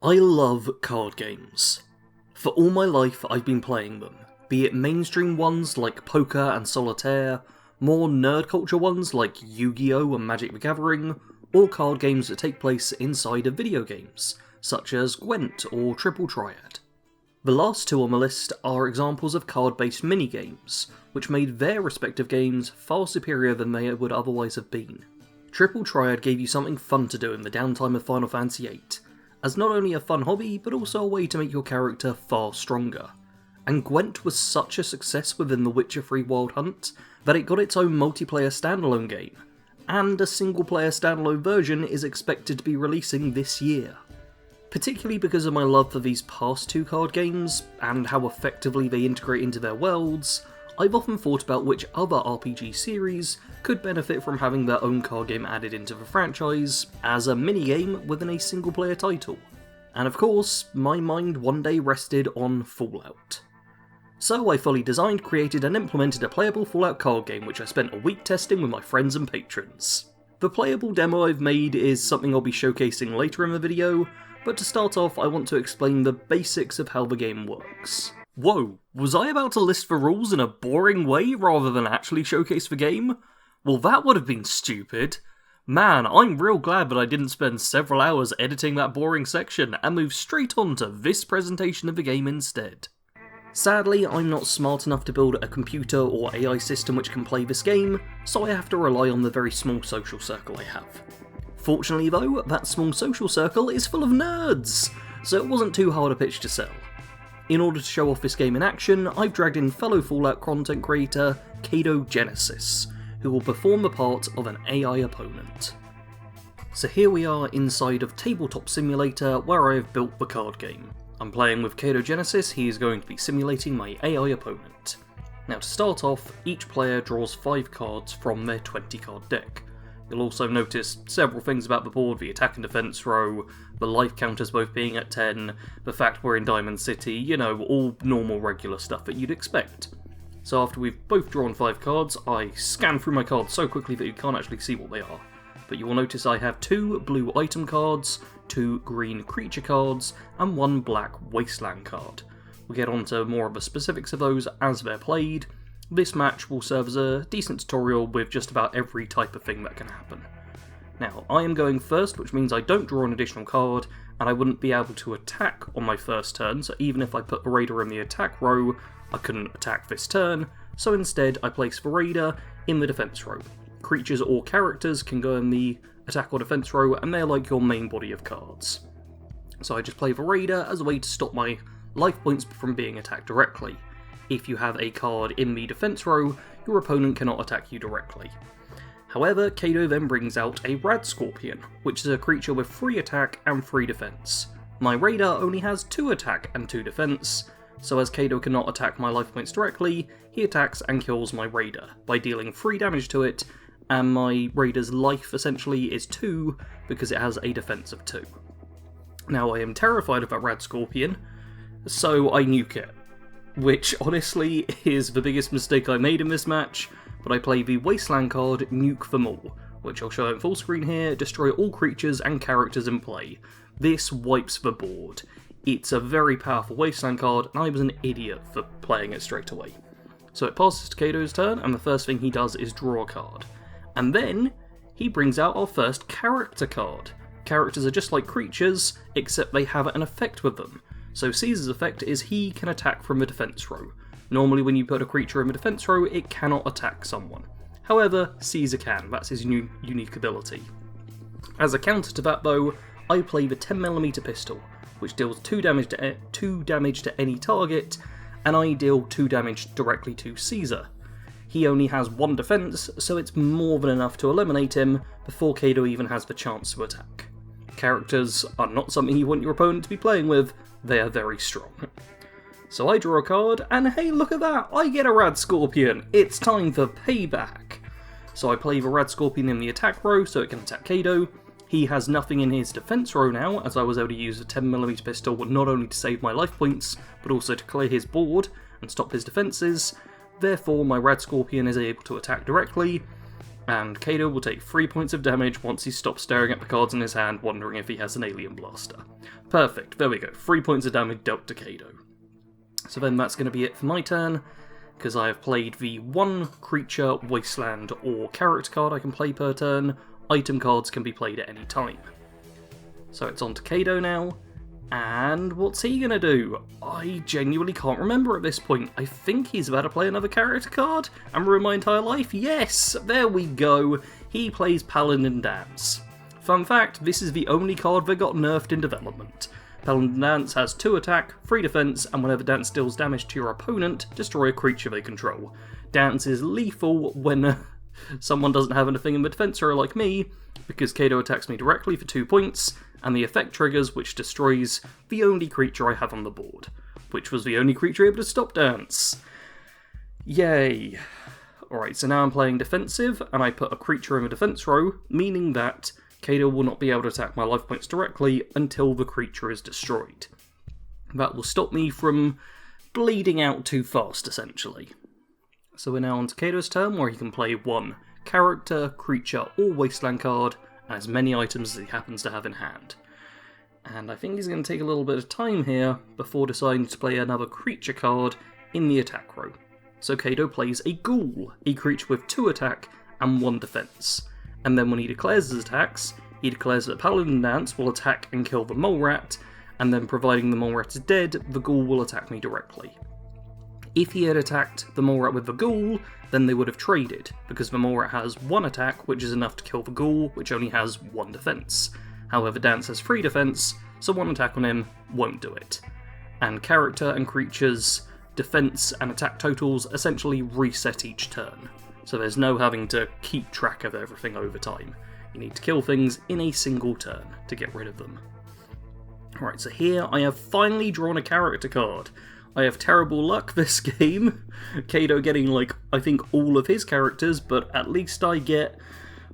I love card games. For all my life I've been playing them, be it mainstream ones like poker and solitaire, more nerd culture ones like Yu-Gi-Oh! And Magic the Gathering, or card games that take place inside of video games, such as Gwent or Triple Triad. The last two on the list are examples of card-based minigames, which made their respective games far superior than they would otherwise have been. Triple Triad gave you something fun to do in the downtime of Final Fantasy VIII, as not only a fun hobby, but also a way to make your character far stronger. And Gwent was such a success within The Witcher 3 Wild Hunt that it got its own multiplayer standalone game, and a single-player standalone version is expected to be releasing this year. Particularly because of my love for these past two card games, and how effectively they integrate into their worlds, I've often thought about which other RPG series could benefit from having their own card game added into the franchise as a minigame within a single player title. And of course, my mind one day rested on Fallout. So I fully designed, created and implemented a playable Fallout card game which I spent a week testing with my friends and patrons. The playable demo I've made is something I'll be showcasing later in the video, but to start off I want to explain the basics of how the game works. Whoa, was I about to list the rules in a boring way rather than actually showcase the game? Well, that would have been stupid. Man, I'm real glad that I didn't spend several hours editing that boring section and move straight on to this presentation of the game instead. Sadly, I'm not smart enough to build a computer or AI system which can play this game, so I have to rely on the very small social circle I have. Fortunately though, that small social circle is full of nerds, so it wasn't too hard a pitch to sell. In order to show off this game in action, I've dragged in fellow Fallout content creator Kato Genesis, who will perform the part of an AI opponent. So here we are inside of Tabletop Simulator, where I have built the card game. I'm playing with Kato Genesis, he is going to be simulating my AI opponent. Now to start off, each player draws 5 cards from their 20 card deck. You'll also notice several things about the board, the attack and defense row, the life counters both being at 10, the fact we're in Diamond City, you know, all normal regular stuff that you'd expect. So after we've both drawn 5 cards, I scan through my cards so quickly that you can't actually see what they are. But you will notice I have 2 blue item cards, 2 green creature cards, and 1 black Wasteland card. We'll get on to more of the specifics of those as they're played. This match will serve as a decent tutorial with just about every type of thing that can happen. Now, I am going first, which means I don't draw an additional card, and I wouldn't be able to attack on my first turn, so even if I put the Raider in the attack row, I couldn't attack this turn, so instead I place the Raider in the defense row. Creatures or characters can go in the attack or defense row, and they're like your main body of cards. So I just play the Raider as a way to stop my life points from being attacked directly. If you have a card in the defense row, your opponent cannot attack you directly. However, Kato then brings out a Rad Scorpion, which is a creature with 3 attack and 3 defense. My Raider only has 2 attack and 2 defense, so as Kato cannot attack my life points directly, he attacks and kills my Raider by dealing 3 damage to it, and my Raider's life essentially is 2 because it has a defense of 2. Now I am terrified of that Rad Scorpion, so I nuke it. Which honestly is the biggest mistake I made in this match, but I play the Wasteland card Nuke Them All, which I'll show in full screen here, destroy all creatures and characters in play. This wipes the board. It's a very powerful Wasteland card, and I was an idiot for playing it straight away. So it passes to Kato's turn, and the first thing he does is draw a card. And then, he brings out our first character card. Characters are just like creatures, except they have an effect with them. So Caesar's effect is he can attack from the defense row. Normally when you put a creature in the defense row, it cannot attack someone. However, Caesar can, that's his unique ability. As a counter to that though, I play the 10mm pistol, which deals 2 damage to any target, and I deal 2 damage directly to Caesar. He only has 1 defense, so it's more than enough to eliminate him before Kato even has the chance to attack. Characters are not something you want your opponent to be playing with, they are very strong. So I draw a card, and hey look at that, I get a Rad Scorpion! It's time for payback! So I play the Rad Scorpion in the attack row so it can attack Kato. He has nothing in his defense row now, as I was able to use a 10mm pistol not only to save my life points, but also to clear his board and stop his defences. Therefore my Rad Scorpion is able to attack directly, And Kado will take 3 points of damage once he stops staring at the cards in his hand, wondering if he has an alien blaster. Perfect, there we go, 3 points of damage dealt to Kado. So then that's going to be it for my turn, because I have played the one creature, Wasteland, or character card I can play per turn. Item cards can be played at any time. So it's on to Kado now, and what's he going to do? I genuinely can't remember at this point. I think he's about to play another character card and ruin my entire life. Yes, there we go. He plays Paladin Dance. Fun fact, this is the only card that got nerfed in development. Paladin Dance has 2 attack, 3 defense, and whenever Dance deals damage to your opponent, destroy a creature they control. Dance is lethal when someone doesn't have anything in the defense row like me, because Kado attacks me directly for 2 points, and the effect triggers, which destroys the only creature I have on the board, which was the only creature able to stop Dance. Yay. Alright, so now I'm playing defensive, and I put a creature in the defense row, meaning that Kado will not be able to attack my life points directly until the creature is destroyed. That will stop me from bleeding out too fast, essentially. So we're now on to Kado's turn, where he can play one character, creature, or Wasteland card, and as many items as he happens to have in hand. And I think he's going to take a little bit of time here before deciding to play another creature card in the attack row. So Kado plays a Ghoul, a creature with 2 attack and 1 defense. And then when he declares his attacks, he declares that Paladin Dance will attack and kill the Mole Rat, and then providing the Mole Rat is dead, the Ghoul will attack me directly. If he had attacked the Mole Rat with the Ghoul, then they would have traded, because the Mole Rat has 1 attack, which is enough to kill the Ghoul, which only has 1 defense. However, Dance has 3 defense, so 1 attack on him won't do it. And character and creatures' defense and attack totals essentially reset each turn. So there's no having to keep track of everything over time. You need to kill things in a single turn to get rid of them. Alright, so here I have finally drawn a character card. I have terrible luck this game. Kado getting, like, I think all of his characters, but at least I get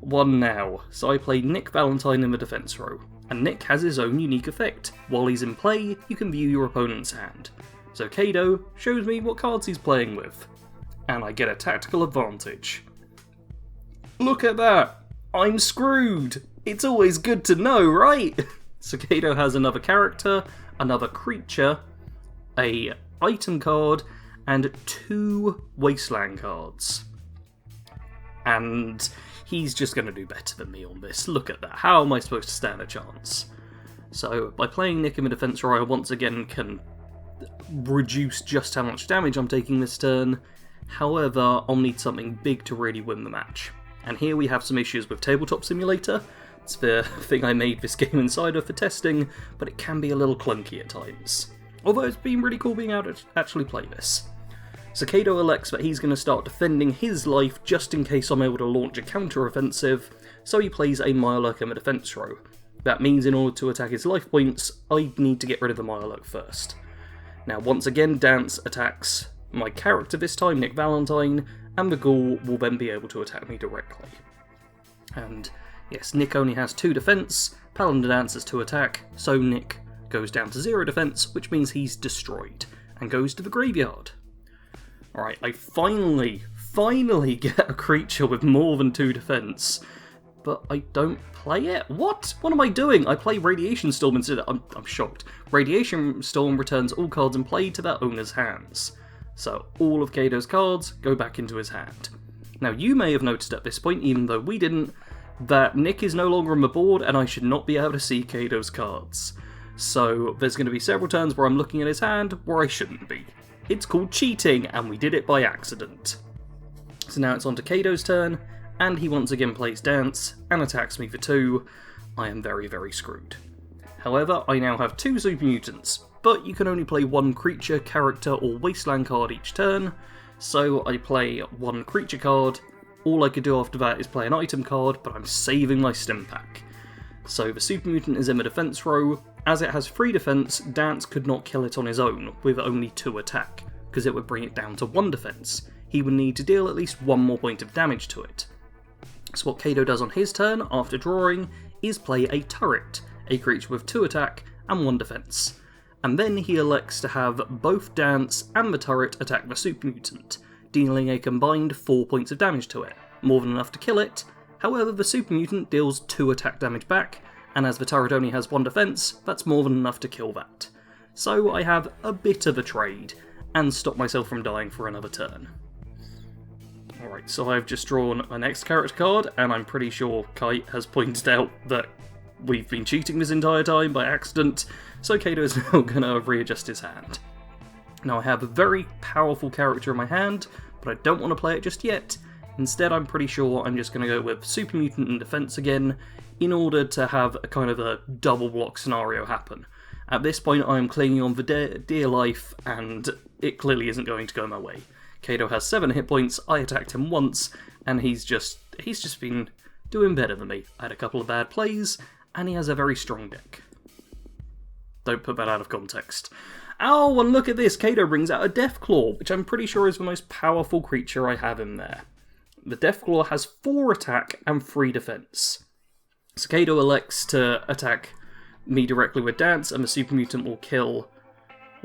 one now. So I play Nick Valentine in the defense row. And Nick has his own unique effect. While he's in play, you can view your opponent's hand. So Kado shows me what cards he's playing with. And I get a tactical advantage. Look at that! I'm screwed! It's always good to know, right? So Kado has another character, another creature, a item card, and 2 Wasteland cards. And he's just going to do better than me on this. Look at that. How am I supposed to stand a chance? So by playing Nick in the defense row, I once again can reduce just how much damage I'm taking this turn. However, I'll need something big to really win the match. And here we have some issues with Tabletop Simulator. It's the thing I made this game inside of for testing, but it can be a little clunky at times. Although it's been really cool being able to actually play this. So Kado elects that he's going to start defending his life just in case I'm able to launch a counter-offensive, so he plays a Mirelurk in the defense row. That means in order to attack his life points, I need to get rid of the Mirelurk first. Now once again, Dance attacks my character this time, Nick Valentine, and the Ghoul will then be able to attack me directly. And yes, Nick only has 2 defense, Paladin Dance has 2 attack, so Nick goes down to 0 defense, which means he's destroyed, and goes to the graveyard. Alright, I finally get a creature with more than 2 defense, but I don't play it? What? What am I doing? I play Radiation Storm instead. I'm shocked. Radiation Storm returns all cards in play to their owner's hands. So all of Kado's cards go back into his hand. Now you may have noticed at this point, even though we didn't, that Nick is no longer on the board and I should not be able to see Kado's cards. So there's going to be several turns where I'm looking at his hand where I shouldn't be. It's called cheating, and we did it by accident. So now it's on to Kado's turn, and he once again plays Dance and attacks me for 2. I am very, very screwed. However, I now have 2 Super Mutants, but you can only play 1 creature, character, or Wasteland card each turn, so I play 1 creature card. All I could do after that is play an item card, but I'm saving my stim pack. So the Super Mutant is in the defense row. As it has 3 defense, Dance could not kill it on his own, with only 2 attack, because it would bring it down to 1 defense. He would need to deal at least 1 more point of damage to it. So what Kado does on his turn, after drawing, is play a Turret, a creature with 2 attack and 1 defense. And then he elects to have both Dance and the Turret attack the Super Mutant, dealing a combined 4 points of damage to it. more than enough to kill it. However, the super mutant deals 2 attack damage back, and as the turret only has 1 defense, that's more than enough to kill that. So I have a bit of a trade, and stop myself from dying for another turn. Alright, so I've just drawn my next character card, and I'm pretty sure Kite has pointed out that we've been cheating this entire time by accident, so Kato is now going to readjust his hand. Now I have a very powerful character in my hand, but I don't want to play it just yet. Instead, I'm pretty sure I'm just going to go with Super Mutant and Defense again, in order to have a kind of a double block scenario happen. At this point, I'm clinging on for dear life, and it clearly isn't going to go my way. Kato has 7 hit points, I attacked him once, and he's just been doing better than me. I had a couple of bad plays, and he has a very strong deck. Don't put that out of context. Oh, and look at this! Kato brings out a Deathclaw, which I'm pretty sure is the most powerful creature I have in there. The Deathclaw has 4 attack and 3 defense. So Kato elects to attack me directly with Dance, and the Super Mutant will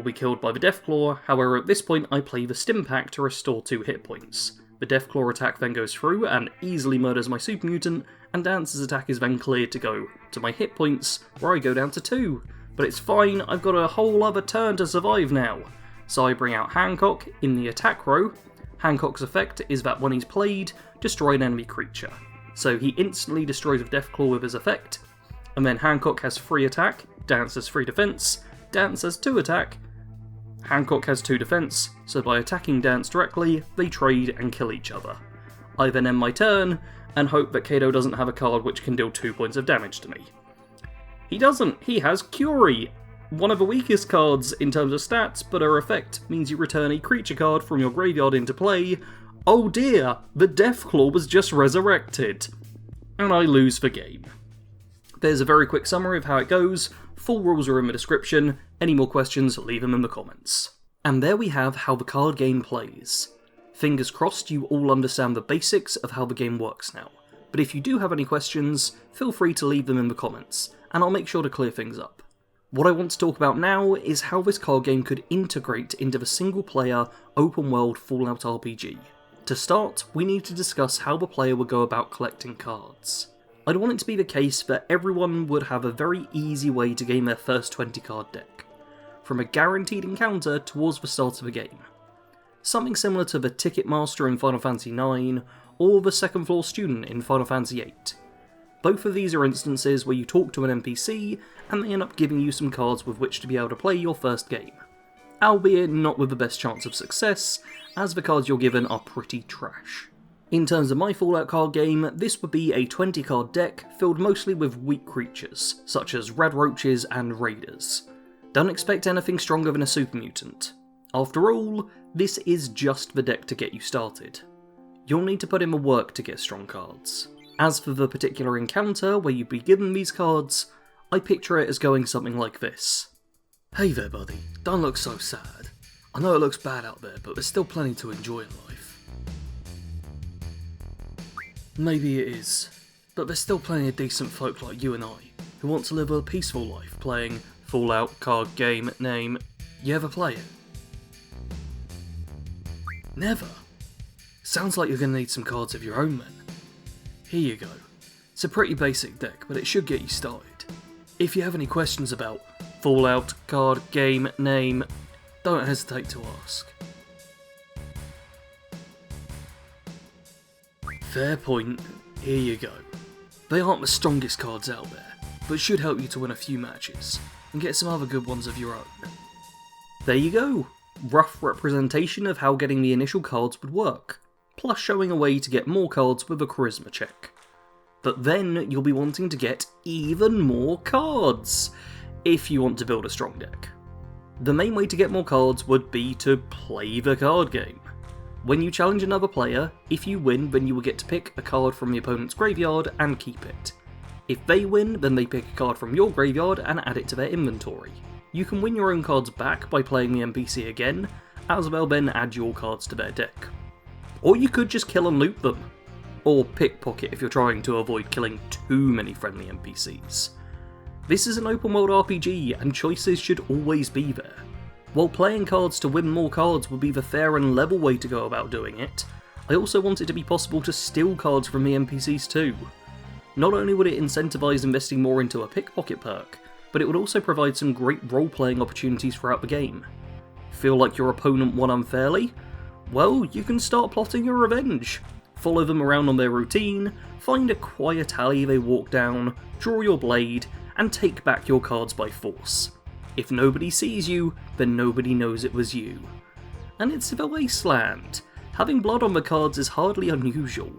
be killed by the Deathclaw. However, at this point, I play the Stimpack to restore 2 hit points. The Deathclaw attack then goes through and easily murders my Super Mutant, and Dance's attack is then cleared to go to my hit points, where I go down to 2. But it's fine, I've got a whole other turn to survive now. So I bring out Hancock in the attack row. Hancock's effect is that when he's played, destroy an enemy creature. So he instantly destroys a Deathclaw with his effect, and then Hancock has 3 attack, Dance has 3 defense, Dance has 2 attack, Hancock has 2 defense, so by attacking Dance directly, they trade and kill each other. I then end my turn, and hope that Kato doesn't have a card which can deal 2 points of damage to me. He doesn't, he has Curie, one of the weakest cards in terms of stats, but her effect means you return a creature card from your graveyard into play. Oh dear, the Deathclaw was just resurrected, and I lose the game. There's a very quick summary of how it goes, full rules are in the description, any more questions leave them in the comments. And there we have how the card game plays. Fingers crossed you all understand the basics of how the game works now, but if you do have any questions, feel free to leave them in the comments, and I'll make sure to clear things up. What I want to talk about now is how this card game could integrate into the single-player, open-world Fallout RPG. To start, we need to discuss how the player would go about collecting cards. I'd want it to be the case that everyone would have a very easy way to gain their first 20 card deck, from a guaranteed encounter towards the start of the game. Something similar to the Ticketmaster in Final Fantasy IX, or the Second Floor Student in Final Fantasy VIII. Both of these are instances where you talk to an NPC, and they end up giving you some cards with which to be able to play your first game. Albeit not with the best chance of success, as the cards you're given are pretty trash. In terms of my Fallout card game, this would be a 20 card deck filled mostly with weak creatures, such as red roaches and raiders. Don't expect anything stronger than a super mutant. After all, this is just the deck to get you started. You'll need to put in the work to get strong cards. As for the particular encounter where you'd be given these cards, I picture it as going something like this. Hey there buddy, don't look so sad. I know it looks bad out there, but there's still plenty to enjoy in life. Maybe it is, but there's still plenty of decent folk like you and I, who want to live a peaceful life playing Fallout card game name. You ever play it? Never? Sounds like you're going to need some cards of your own then. Here you go. It's a pretty basic deck, but it should get you started. If you have any questions about Fallout card game name, don't hesitate to ask. Fair point, here you go. They aren't the strongest cards out there, but should help you to win a few matches, and get some other good ones of your own. There you go, rough representation of how getting the initial cards would work, plus showing a way to get more cards with a charisma check. But then you'll be wanting to get even more cards, if you want to build a strong deck. The main way to get more cards would be to play the card game. When you challenge another player, if you win, then you will get to pick a card from the opponent's graveyard and keep it. If they win, then they pick a card from your graveyard and add it to their inventory. You can win your own cards back by playing the NPC again, as well then add your cards to their deck. Or you could just kill and loot them. Or pickpocket if you're trying to avoid killing too many friendly NPCs. This is an open world RPG, and choices should always be there. While playing cards to win more cards would be the fair and level way to go about doing it, I also want it to be possible to steal cards from the NPCs too. Not only would it incentivise investing more into a pickpocket perk, but it would also provide some great role-playing opportunities throughout the game. Feel like your opponent won unfairly? Well, you can start plotting your revenge. Follow them around on their routine, find a quiet alley they walk down, draw your blade, and take back your cards by force. If nobody sees you, then nobody knows it was you. And it's the Wasteland. Having blood on the cards is hardly unusual.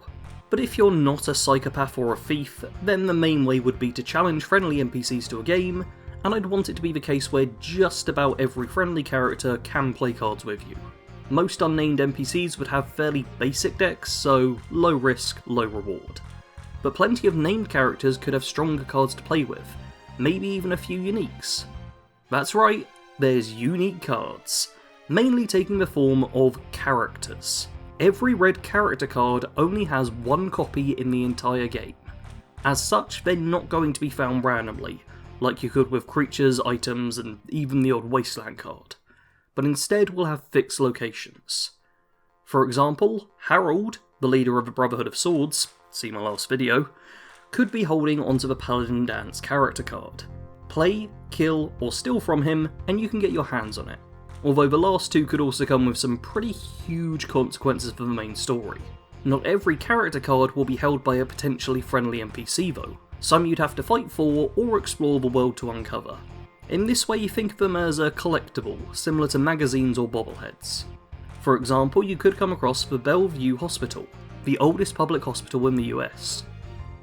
But if you're not a psychopath or a thief, then the main way would be to challenge friendly NPCs to a game, and I'd want it to be the case where just about every friendly character can play cards with you. Most unnamed NPCs would have fairly basic decks, so low risk, low reward. But plenty of named characters could have stronger cards to play with, maybe even a few uniques. That's right, there's unique cards, mainly taking the form of characters. Every red character card only has one copy in the entire game. As such, they're not going to be found randomly, like you could with creatures, items, and even the odd Wasteland card, but instead will have fixed locations. For example, Harold, the leader of the Brotherhood of Swords, see my last video, could be holding onto the Paladin Dance character card. Play, kill, or steal from him, and you can get your hands on it. Although the last two could also come with some pretty huge consequences for the main story. Not every character card will be held by a potentially friendly NPC though. Some you'd have to fight for or explore the world to uncover. In this way you think of them as a collectible, similar to magazines or bobbleheads. For example, you could come across the Bellevue Hospital, the oldest public hospital in the US.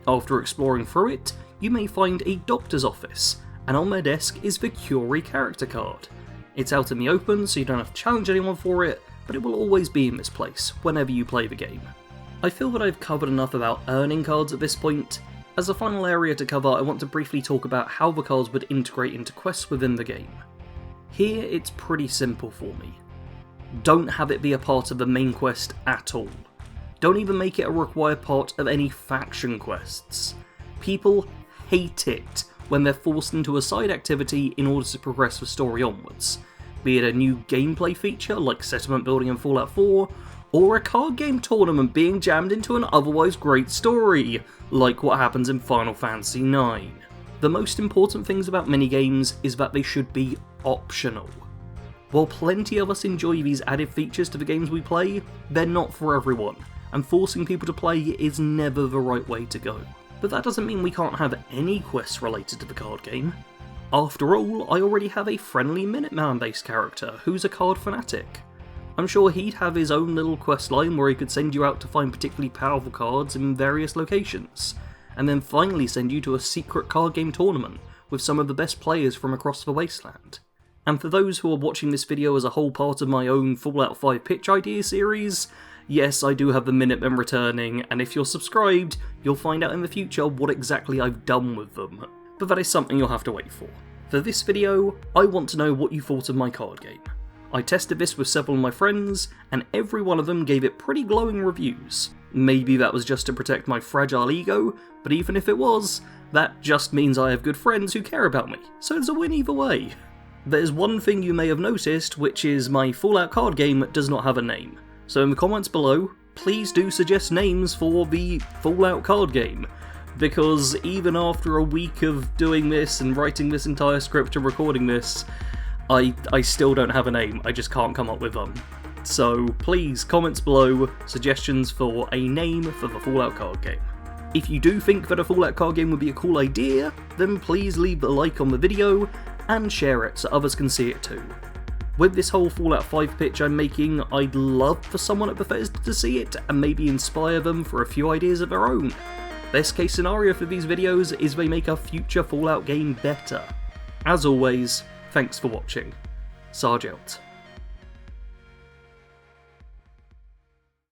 After exploring through it, you may find a doctor's office, and on their desk is the Curie character card. It's out in the open, so you don't have to challenge anyone for it, but it will always be in this place, whenever you play the game. I feel that I've covered enough about earning cards at this point. As a final area to cover, I want to briefly talk about how the cards would integrate into quests within the game. Here, it's pretty simple for me. Don't have it be a part of the main quest at all. Don't even make it a required part of any faction quests. People hate it when they're forced into a side activity in order to progress the story onwards, be it a new gameplay feature like settlement building in Fallout 4, or a card game tournament being jammed into an otherwise great story, like what happens in Final Fantasy IX. The most important things about minigames is that they should be optional. While plenty of us enjoy these added features to the games we play, they're not for everyone, and forcing people to play is never the right way to go. But that doesn't mean we can't have any quests related to the card game. After all, I already have a friendly Minuteman-based character who's a card fanatic. I'm sure he'd have his own little quest line where he could send you out to find particularly powerful cards in various locations, and then finally send you to a secret card game tournament with some of the best players from across the Wasteland. And for those who are watching this video as a whole part of my own Fallout 5 pitch idea series, yes, I do have the Minutemen returning, and if you're subscribed, you'll find out in the future what exactly I've done with them. But that is something you'll have to wait for. For this video, I want to know what you thought of my card game. I tested this with several of my friends, and every one of them gave it pretty glowing reviews. Maybe that was just to protect my fragile ego, but even if it was, that just means I have good friends who care about me, so it's a win either way. There's one thing you may have noticed, which is my Fallout card game does not have a name. So in the comments below, please do suggest names for the Fallout card game, because even after a week of doing this and writing this entire script and recording this, I still don't have a name, I just can't come up with one. So please, comments below, suggestions for a name for the Fallout card game. If you do think that a Fallout card game would be a cool idea, then please leave a like on the video and share it so others can see it too. With this whole Fallout 5 pitch I'm making, I'd love for someone at Bethesda to see it and maybe inspire them for a few ideas of their own. Best case scenario for these videos is they make a future Fallout game better. As always, thanks for watching. Sarge out.